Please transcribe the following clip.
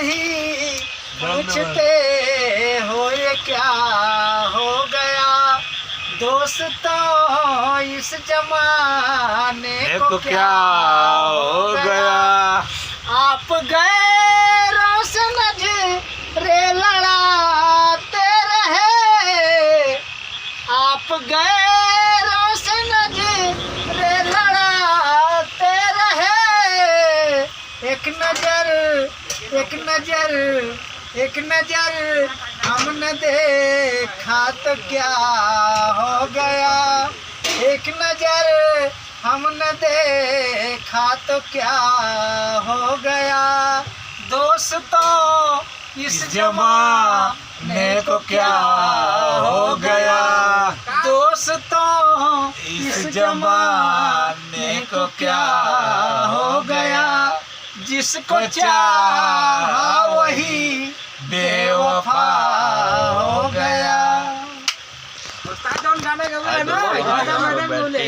नहीं पूछते हो ये क्या हो गया। दोस्तों इस जमाने को क्या हो गया। आप गैरों से नजरे लड़ाते रहे। आप गैरों से नजरे लड़ाते रहे। एक नजर एक नजर एक नजर हमने देखा तो क्या हो गया। एक नजर हमने देखा तो क्या हो गया। दोस्तों इस जमाने को क्या हो गया। दोस्तों इस जमाने को क्या हो गया। जिसको चाहा वही बेवफा हो गया। गाना गा रहा है ना, मैडम बोले